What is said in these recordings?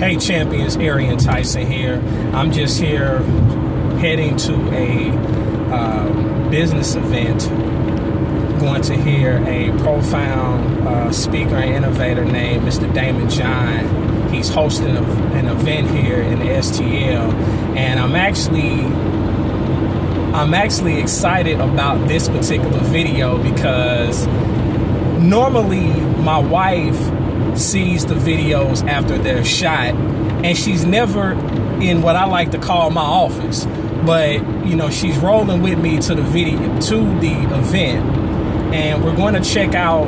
Hey champions, Arian, Tyson here. I'm just here heading to a business event. Going to hear a profound speaker and innovator named Mr. Daymond John. He's hosting an event here in the STL, and I'm actually excited about this particular video because normally my wife sees the videos after they're shot, and she's never in what I like to call my office, but you know, she's rolling with me to the event, and we're going to check out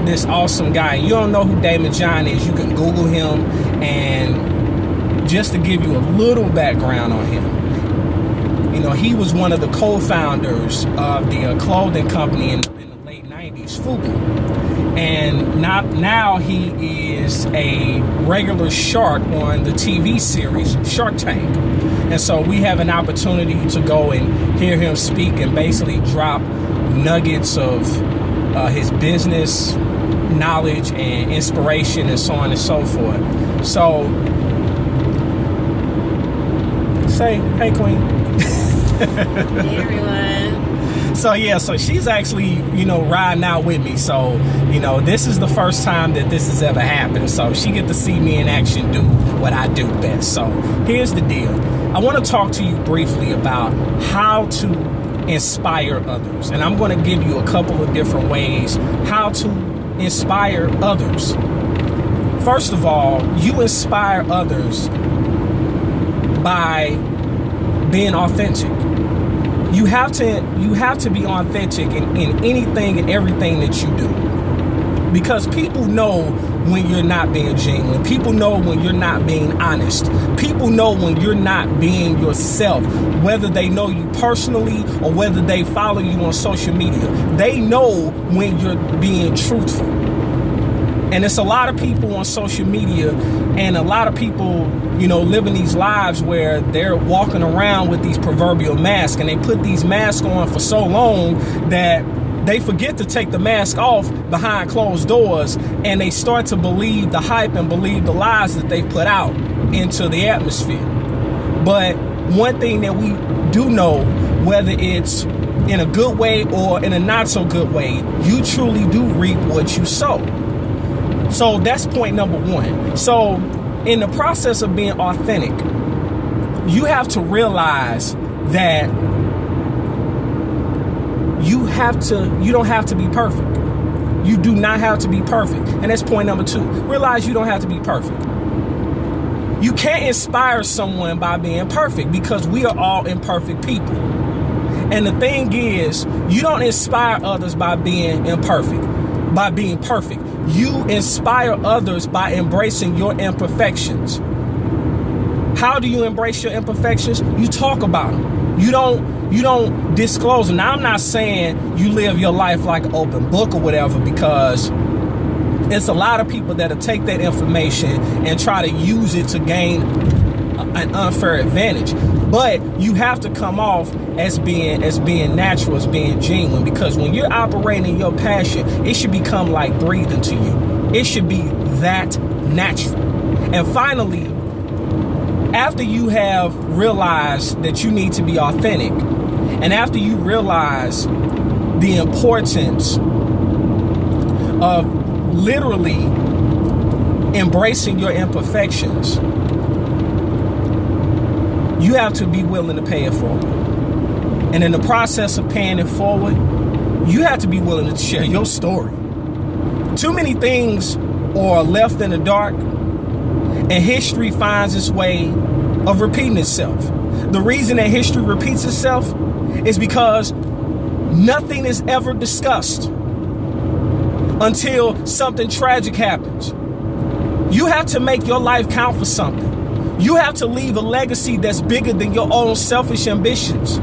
this awesome guy. You don't know who Daymond John is, you can Google him. And just to give you a little background on him, you know, he was one of the co-founders of the clothing company in the late 90s, Fubu. And now he is a regular shark on the TV series Shark Tank. And so we have an opportunity to go and hear him speak and basically drop nuggets of his business knowledge and inspiration and so on and so forth. So say, hey Queen. Hey everyone. So yeah, so she's actually, you know, riding out with me. So, you know, this is the first time that this has ever happened. So she get to see me in action do what I do best. So here's the deal. I want to talk to you briefly about how to inspire others. And I'm going to give you a couple of different ways how to inspire others. First of all, you inspire others by being authentic. You have to be authentic in anything and everything that you do, because people know when you're not being genuine. People know when you're not being honest. People know when you're not being yourself, whether they know you personally or whether they follow you on social media. They know when you're being truthful. And it's a lot of people on social media, and a lot of people, you know, living these lives where they're walking around with these proverbial masks, and they put these masks on for so long that they forget to take the mask off behind closed doors, and they start to believe the hype and believe the lies that they put out into the atmosphere. But one thing that we do know, whether it's in a good way or in a not so good way, you truly do reap what you sow. So that's point number one. So in the process of being authentic, you have to realize that you don't have to be perfect. You do not have to be perfect. And that's point number two. Realize you don't have to be perfect. You can't inspire someone by being perfect, because we are all imperfect people. And the thing is, you don't inspire others by being imperfect, by being perfect. You inspire others by embracing your imperfections. How do you embrace your imperfections? You talk about them. You don't disclose them. Now, I'm not saying you live your life like an open book or whatever, because it's a lot of people that'll take that information and try to use it to gain an unfair advantage. But you have to come off as being natural, as being genuine, because when you're operating your passion, it should become like breathing to you. It should be that natural. And finally, after you have realized that you need to be authentic, and after you realize the importance of literally embracing your imperfections, you have to be willing to pay it forward. And in the process of paying it forward, you have to be willing to share your story. Too many things are left in the dark, and history finds its way of repeating itself. The reason that history repeats itself is because nothing is ever discussed until something tragic happens. You have to make your life count for something. You have to leave a legacy that's bigger than your own selfish ambitions.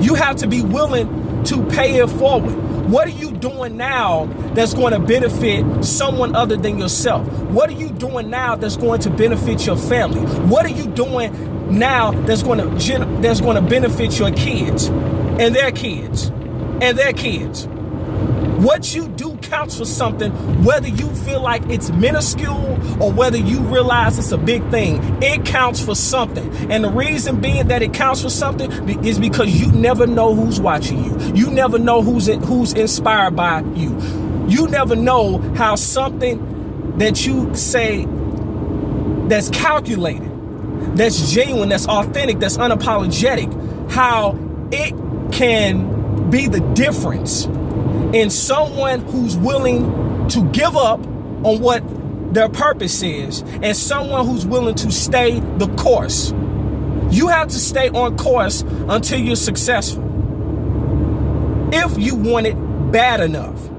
You have to be willing to pay it forward. What are you doing now that's going to benefit someone other than yourself? What are you doing now that's going to benefit your family? What are you doing now that's going to benefit your kids and their kids and their kids? What you do counts for something, whether you feel like it's minuscule or whether you realize it's a big thing. It counts for something. And the reason being that it counts for something is because you never know who's watching you. You never know who's inspired by you. You never know how something that you say that's calculated, that's genuine, that's authentic, that's unapologetic, how it can be the difference in someone who's willing to give up on what their purpose is and someone who's willing to stay the course. You have to stay on course until you're successful. If you want it bad enough.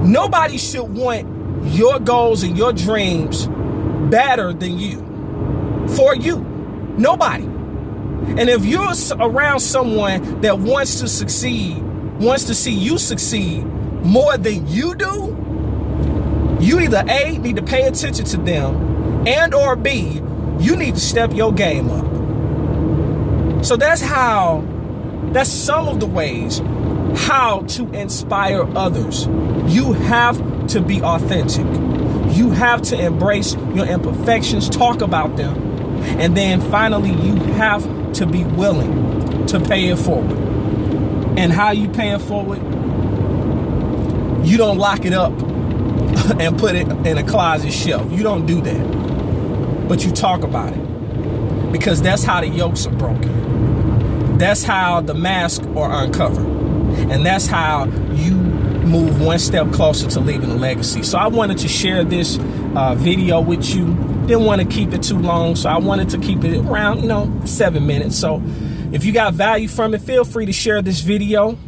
Nobody should want your goals and your dreams better than you. For you. Nobody. And if you're around someone that wants to succeed, wants to see you succeed more than you do, you either A, need to pay attention to them, and or B, you need to step your game up. So that's some of the ways how to inspire others. You have to be authentic. You have to embrace your imperfections, talk about them, and then finally you have to be willing to pay it forward. And how you pay it forward? You don't lock it up and put it in a closet shelf. You don't do that. But you talk about it. Because that's how the yokes are broken. That's how the masks are uncovered. And that's how you move one step closer to leaving a legacy. So I wanted to share this video with you. Didn't want to keep it too long, so I wanted to keep it around, 7 minutes. So if you got value from it, feel free to share this video.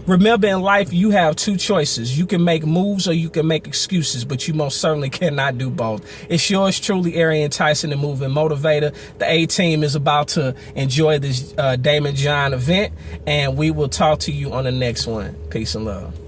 Remember, in life, you have two choices. You can make moves or you can make excuses, but you most certainly cannot do both. It's yours truly, Arian, Tyson, the Moving Motivator. The A-Team is about to enjoy this Daymond John event, and we will talk to you on the next one. Peace and love.